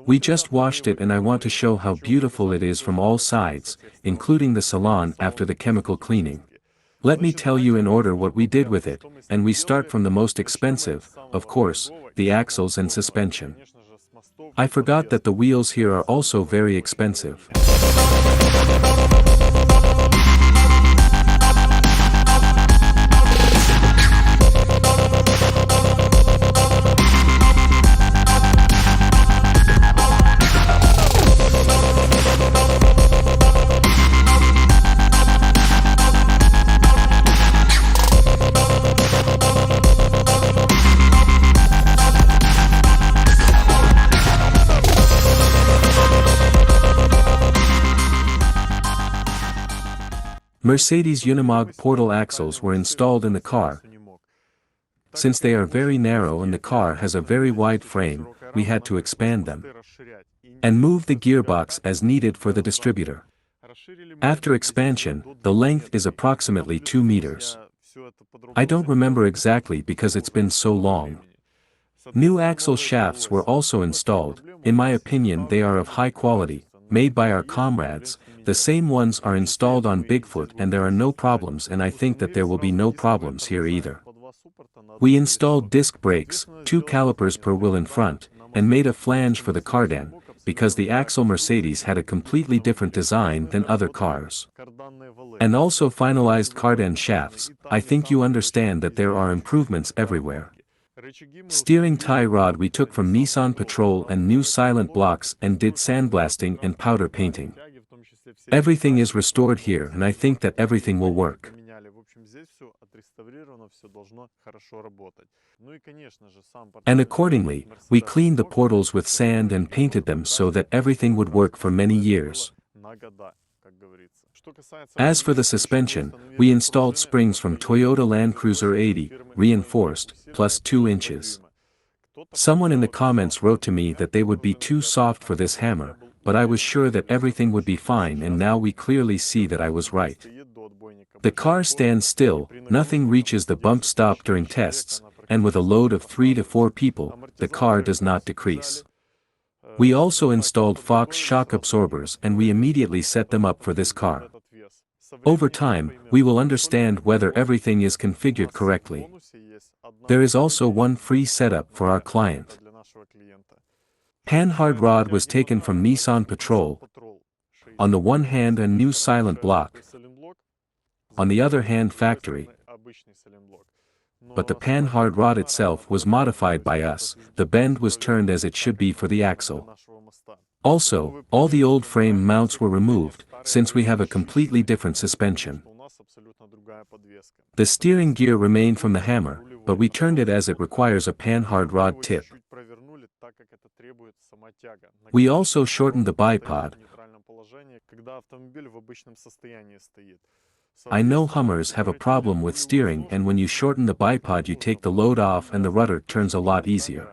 We just washed it and I want to show how beautiful it is from all sides, including the salon after the chemical cleaning. Let me tell you in order what we did with it, and we start from the most expensive, of course, the axles and suspension. I forgot that the wheels here are also very expensive. Mercedes Unimog portal axles were installed in the car. Since they are very narrow and the car has a very wide frame, we had to expand them and move the gearbox as needed for the distributor. After expansion, the length is approximately 2 meters. I don't remember exactly because it's been so long. New axle shafts were also installed. In my opinion they are of high quality, made by our comrades. The same ones are installed on Bigfoot and there are no problems, and I think that there will be no problems here either. We installed disc brakes, 2 calipers per wheel in front, and made a flange for the cardan, because the axle Mercedes had a completely different design than other cars. And also finalized cardan shafts. I think you understand that there are improvements everywhere. Steering tie rod we took from Nissan Patrol and new silent blocks and did sandblasting and powder painting. Everything is restored here and I think that everything will work. And accordingly, we cleaned the portals with sand and painted them so that everything would work for many years. As for the suspension, we installed springs from Toyota Land Cruiser 80, reinforced, plus 2 inches. Someone in the comments wrote to me that they would be too soft for this hammer, but I was sure that everything would be fine, and now we clearly see that I was right. The car stands still, nothing reaches the bump stop during tests, and with a load of 3 to 4 people, the car does not decrease. We also installed Fox shock absorbers and we immediately set them up for this car. Over time, we will understand whether everything is configured correctly. There is also one free setup for our client. Panhard rod was taken from Nissan Patrol. On the one hand a new silent block, on the other hand factory. But the panhard rod itself was modified by us, the bend was turned as it should be for the axle. Also, all the old frame mounts were removed, since we have a completely different suspension. The steering gear remained from the hammer, but we turned it as it requires a panhard rod tip. We also shortened the bipod. I know Hummers have a problem with steering, and when you shorten the bipod you take the load off and the rudder turns a lot easier.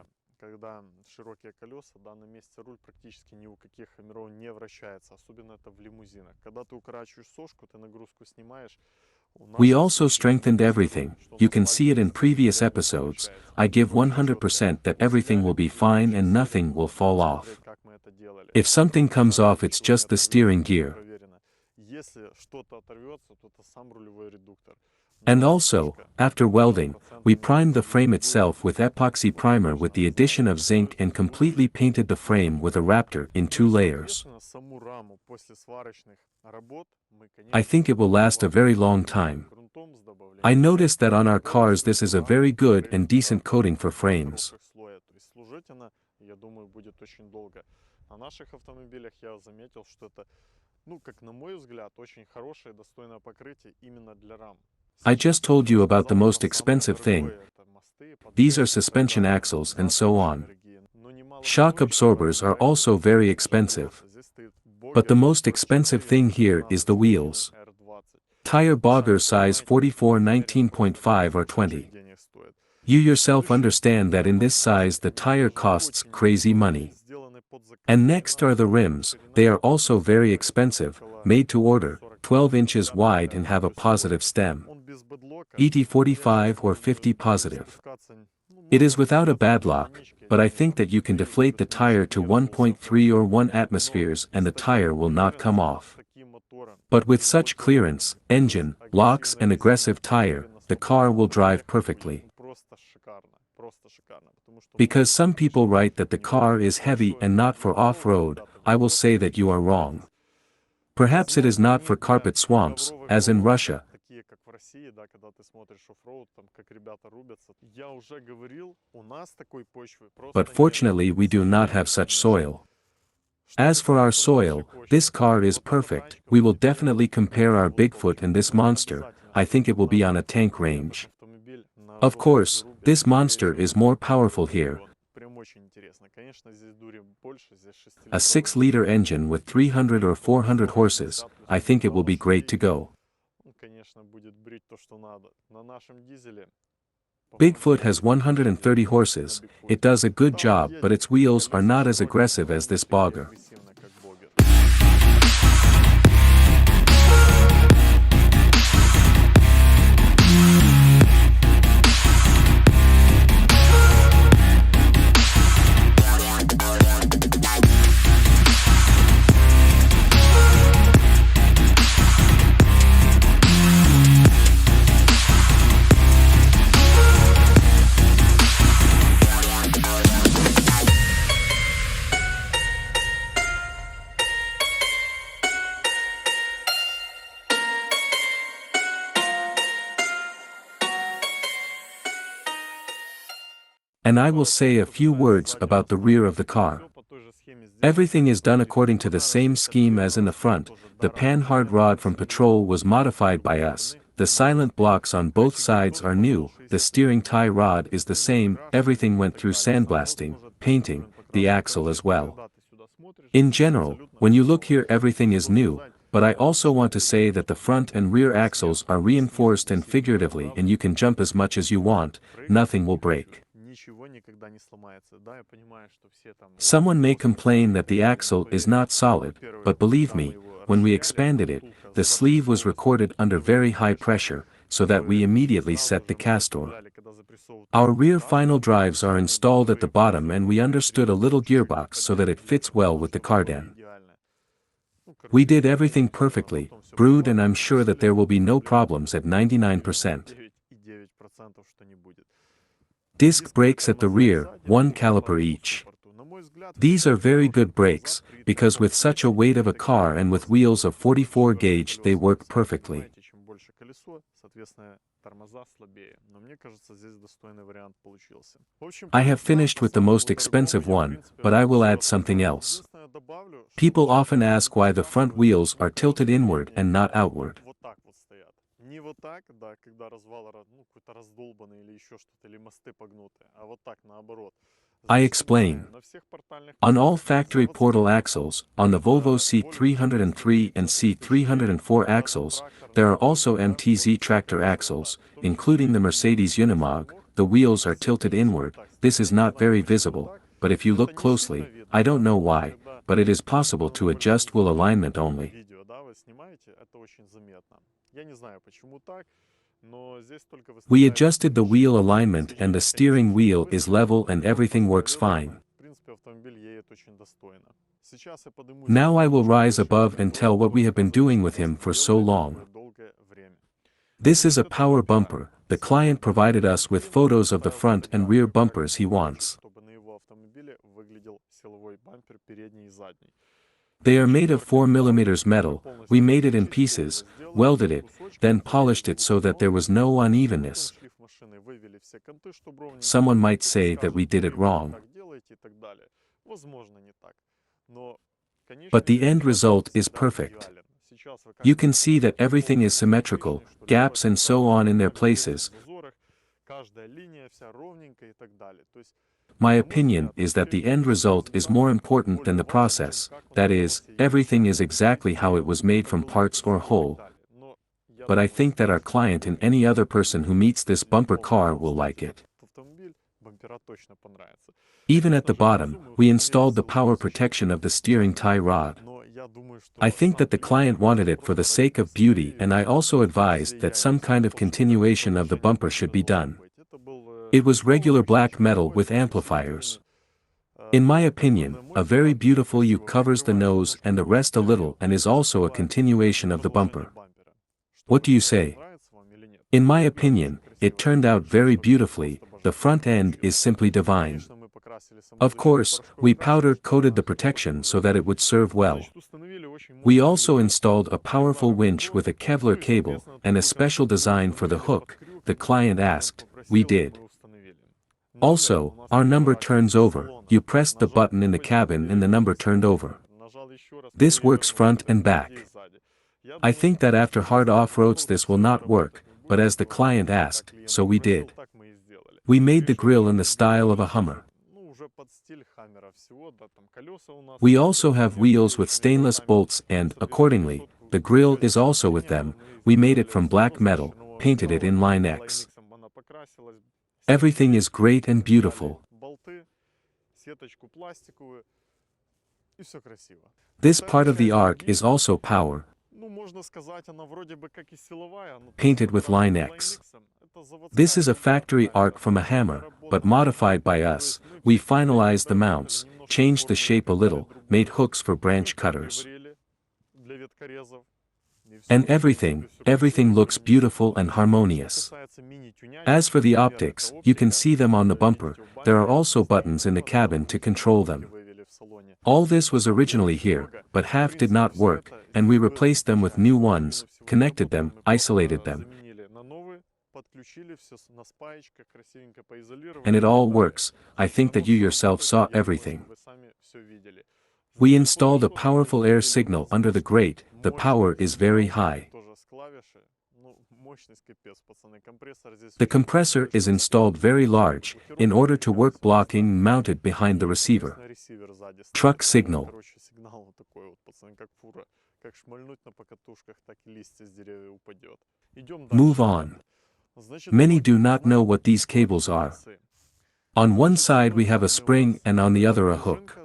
We also strengthened everything. You can see it in previous episodes. I give 100% that everything will be fine and nothing will fall off. If something comes off it's just the steering gear. And also, after welding, we primed the frame itself with epoxy primer with the addition of zinc and completely painted the frame with a Raptor in 2 layers. I think it will last a very long time. I noticed that on our cars this is a very good and decent coating for frames. I just told you about the most expensive thing. These are suspension axles and so on. Shock absorbers are also very expensive. But the most expensive thing here is the wheels. Tire bogger size 44 19.5 or 20. You yourself understand that in this size the tire costs crazy money. And next are the rims. They are also very expensive, made to order, 12 inches wide and have a positive stem. ET 45 or 50 positive. It is without a bad lock, but I think that you can deflate the tire to 1.3 or 1 atmospheres and the tire will not come off. But with such clearance, engine, locks and aggressive tire, the car will drive perfectly. Because some people write that the car is heavy and not for off-road, I will say that you are wrong. Perhaps it is not for carpet swamps, as in Russia. But fortunately we do not have such soil. As for our soil, this car is perfect. We will definitely compare our Bigfoot and this monster. I think it will be on a tank range. Of course, this monster is more powerful here. A 6-liter engine with 300 or 400 horses, I think it will be great to go. Bigfoot has 130 horses, it does a good job but its wheels are not as aggressive as this bogger. And I will say a few words about the rear of the car. Everything is done according to the same scheme as in the front. The panhard rod from Patrol was modified by us, the silent blocks on both sides are new, the steering tie rod is the same, everything went through sandblasting, painting, the axle as well. In general, when you look here everything is new, but I also want to say that the front and rear axles are reinforced and figuratively and you can jump as much as you want, nothing will break. Someone may complain that the axle is not solid, but believe me, when we expanded it, the sleeve was recorded under very high pressure, so that we immediately set the castor. Our rear final drives are installed at the bottom and we understood a little gearbox so that it fits well with the cardan. We did everything perfectly, Brood, and I'm sure that there will be no problems at 99%. Disc brakes at the rear, 1 caliper each. These are very good brakes, because with such a weight of a car and with wheels of 44 gauge they work perfectly. I have finished with the most expensive one, but I will add something else. People often ask why the front wheels are tilted inward and not outward. I explain. On all factory portal axles, on the Volvo C303 and C304 axles, there are also MTZ tractor axles, including the Mercedes Unimog, the wheels are tilted inward. This is not very visible, but if you look closely, I don't know why, but it is possible to adjust wheel alignment only. We adjusted the wheel alignment and the steering wheel is level and everything works fine. Now I will rise above and tell what we have been doing with him for so long. This is a power bumper. The client provided us with photos of the front and rear bumpers he wants. They are made of 4 mm metal. We made it in pieces, welded it, then polished it so that there was no unevenness. Someone might say that we did it wrong. But the end result is perfect. You can see that everything is symmetrical, gaps and so on in their places. My opinion is that the end result is more important than the process, that is, everything is exactly how it was made from parts or whole. But I think that our client and any other person who meets this bumper car will like it. Even at the bottom, we installed the power protection of the steering tie rod. I think that the client wanted it for the sake of beauty, and I also advised that some kind of continuation of the bumper should be done. It was regular black metal with amplifiers. In my opinion, a very beautiful U covers the nose and the rest a little and is also a continuation of the bumper. What do you say? In my opinion, it turned out very beautifully. The front end is simply divine. Of course, we powder-coated the protection so that it would serve well. We also installed a powerful winch with a Kevlar cable and a special design for the hook. The client asked, we did. Also, our number turns over. You pressed the button in the cabin and the number turned over. This works front and back. I think that after hard off-roads this will not work, but as the client asked, so we did. We made the grille in the style of a Hummer. We also have wheels with stainless bolts and, accordingly, the grille is also with them. We made it from black metal, painted it in line X. Everything is great and beautiful. This part of the arc is also power, painted with line X. This is a factory arc from a hammer, but modified by us. We finalized the mounts, changed the shape a little, made hooks for branch cutters. And everything looks beautiful and harmonious. As for the optics, you can see them on the bumper. There are also buttons in the cabin to control them. All this was originally here, but half did not work, and we replaced them with new ones, connected them, isolated them. And it all works. I think that you yourself saw everything. We installed a powerful air signal under the grate. The power is very high. The compressor is installed very large, in order to work blocking mounted behind the receiver. Truck signal. Move on. Many do not know what these cables are. On one side we have a spring and on the other a hook.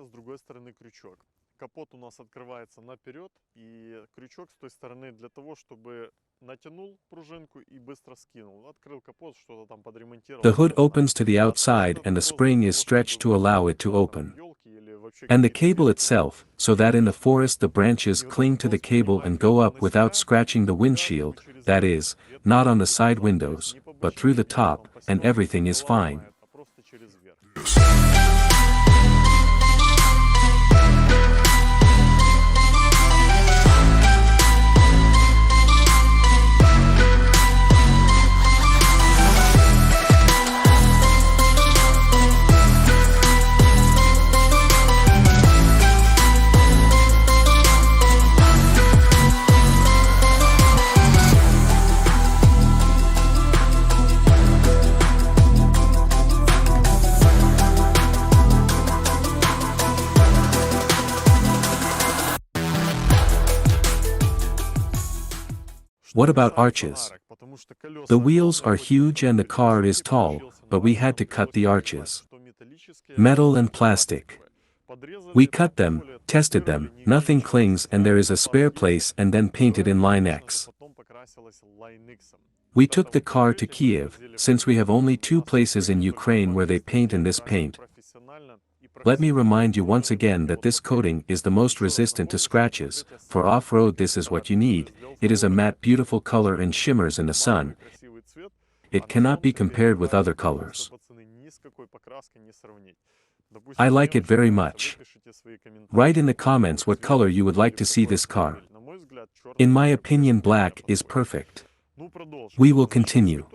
The hood opens to the outside and the spring is stretched to allow it to open. And the cable itself, so that in the forest the branches cling to the cable and go up without scratching the windshield, that is, not on the side windows, but through the top, and everything is fine. What about arches? The wheels are huge and the car is tall, but we had to cut the arches. Metal and plastic. We cut them, tested them, nothing clings and there is a spare place and then painted in line X. We took the car to Kiev, since we have only 2 places in Ukraine where they paint in this paint. Let me remind you once again that this coating is the most resistant to scratches. For off-road this is what you need. It is a matte beautiful color and shimmers in the sun. It cannot be compared with other colors. I like it very much. Write in the comments what color you would like to see this car. In my opinion black is perfect. We will continue.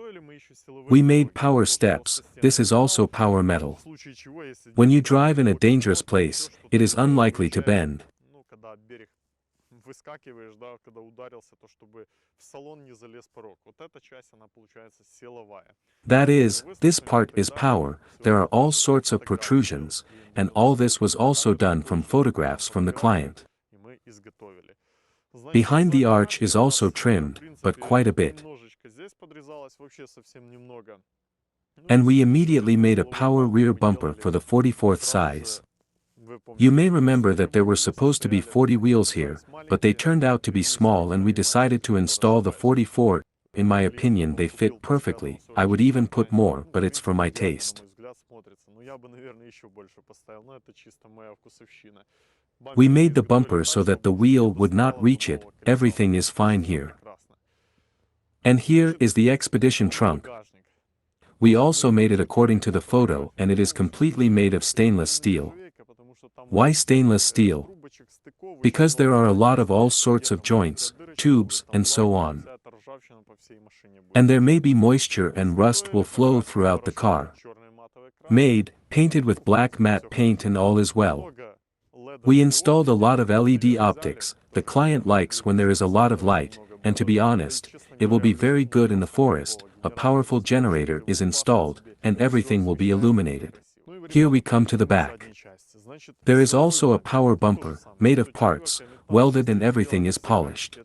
We made power steps. This is also power metal. When you drive in a dangerous place, it is unlikely to bend. That is, this part is power. There are all sorts of protrusions, and all this was also done from photographs from the client. Behind the arch is also trimmed, but quite a bit. And we immediately made a power rear bumper for the 44th size. You may remember that there were supposed to be 40 wheels here, but they turned out to be small and we decided to install the 44. in my opinion they fit perfectly, I would even put more, but it's for my taste. We made the bumper so that the wheel would not reach it, everything is fine here. And here is the expedition trunk. We also made it according to the photo and it is completely made of stainless steel. Why stainless steel? Because there are a lot of all sorts of joints, tubes, and so on. And there may be moisture and rust will flow throughout the car. Painted with black matte paint and all is well. We installed a lot of LED optics, the client likes when there is a lot of light, and to be honest, it will be very good in the forest, a powerful generator is installed, and everything will be illuminated. Here we come to the back. There is also a power bumper, made of parts, welded and everything is polished.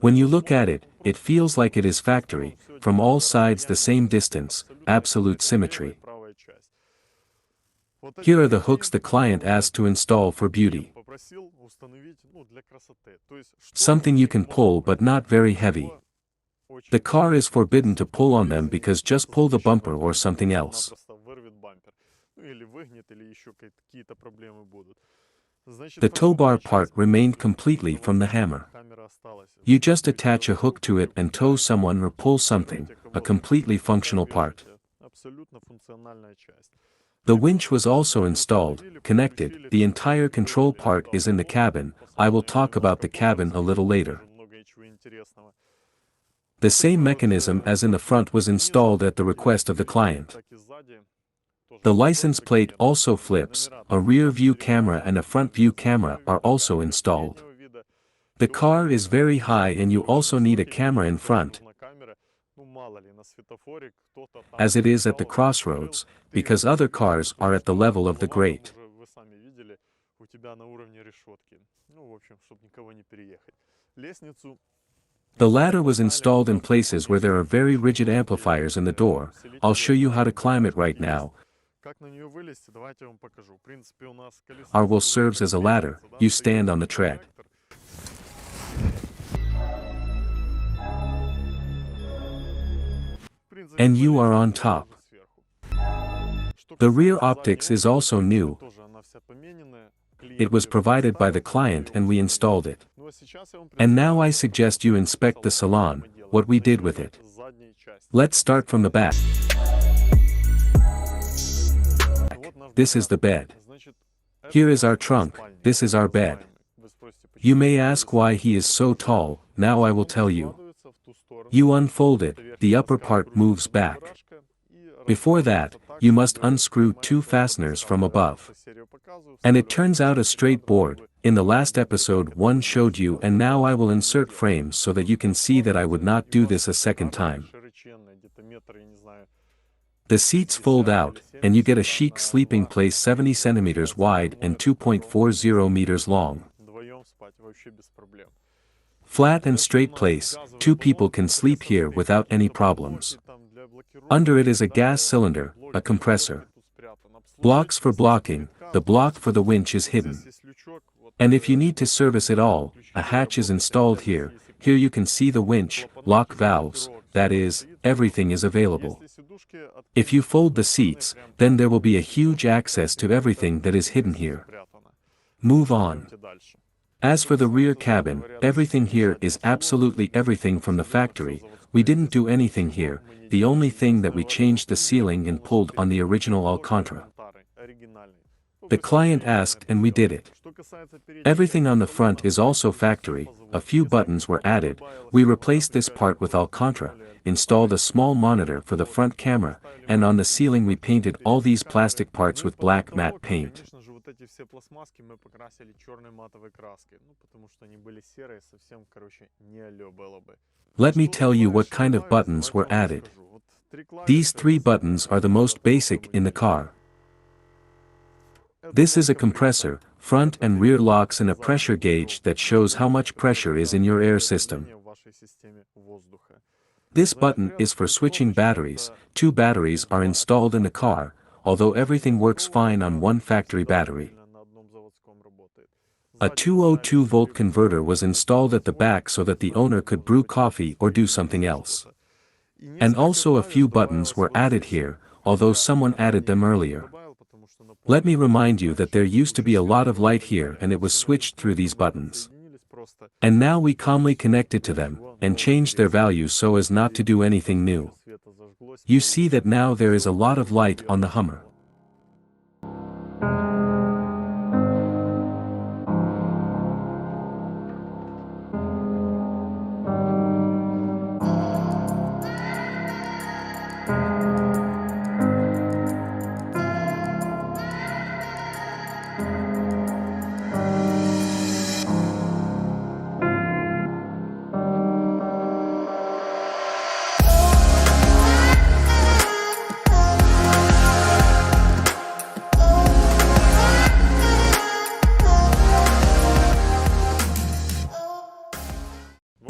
When you look at it, it feels like it is factory, from all sides the same distance, absolute symmetry. Here are the hooks the client asked to install for beauty. Something you can pull but not very heavy. The car is forbidden to pull on them because just pull the bumper or something else. The tow bar part remained completely from the hammer. You just attach a hook to it and tow someone or pull something, a completely functional part. The winch was also installed, connected, the entire control part is in the cabin, I will talk about the cabin a little later. The same mechanism as in the front was installed at the request of the client. The license plate also flips, a rear view camera and a front view camera are also installed. The car is very high and you also need a camera in front, as it is at the crossroads, because other cars are at the level of the grate. The ladder was installed in places where there are very rigid amplifiers in the door. I'll show you how to climb it right now. Our wheel serves as a ladder, you stand on the tread. And you are on top. The rear optics is also new. It was provided by the client and we installed it. And now I suggest you inspect the salon, what we did with it. Let's start from the back. This is the bed. Here is our trunk, this is our bed. You may ask why he is so tall, now I will tell you. You unfold it, the upper part moves back. Before that, you must unscrew two fasteners from above. And it turns out a straight board. In the last episode one showed you and now I will insert frames so that you can see that I would not do this a second time. The seats fold out, and you get a chic sleeping place 70 centimeters wide and 2.40 meters long. Flat and straight place, 2 people can sleep here without any problems. Under it is a gas cylinder, a compressor. Blocks for blocking, the block for the winch is hidden. And if you need to service it all, a hatch is installed here. Here you can see the winch, lock valves, that is, everything is available. If you fold the seats, then there will be a huge access to everything that is hidden here. Move on. As for the rear cabin, everything here is absolutely everything from the factory. We didn't do anything here, the only thing that we changed the ceiling and pulled on the original Alcantara. The client asked and we did it. Everything on the front is also factory, a few buttons were added, we replaced this part with Alcantara, installed a small monitor for the front camera, and on the ceiling we painted all these plastic parts with black matte paint. Let me tell you what kind of buttons were added. These 3 buttons are the most basic in the car. This is a compressor, front and rear locks and a pressure gauge that shows how much pressure is in your air system. This button is for switching batteries, 2 batteries are installed in the car, although everything works fine on one factory battery. A 202-volt converter was installed at the back so that the owner could brew coffee or do something else. And also a few buttons were added here, although someone added them earlier. Let me remind you that there used to be a lot of light here and it was switched through these buttons. And now we calmly connected to them, and changed their values so as not to do anything new. You see that now there is a lot of light on the Hummer.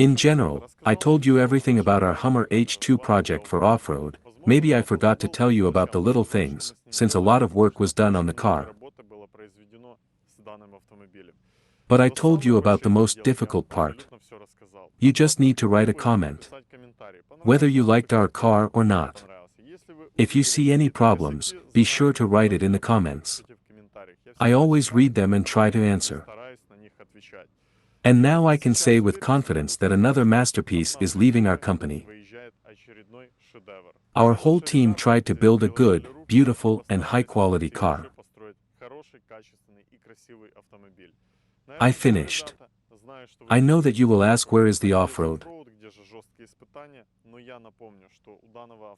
In general, I told you everything about our Hummer H2 project for off-road. Maybe I forgot to tell you about the little things, since a lot of work was done on the car. But I told you about the most difficult part. You just need to write a comment. Whether you liked our car or not. If you see any problems, be sure to write it in the comments. I always read them and try to answer. And now I can say with confidence that another masterpiece is leaving our company. Our whole team tried to build a good, beautiful, and high-quality car. I finished. I know that you will ask where is the off-road.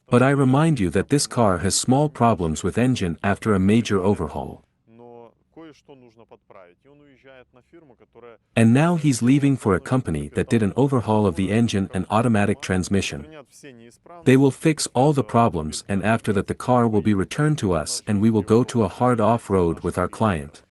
But I remind you that this car has small problems with engine after a major overhaul. And now he's leaving for a company that did an overhaul of the engine and automatic transmission. They will fix all the problems, and after that the car will be returned to us and we will go to a hard off-road with our client.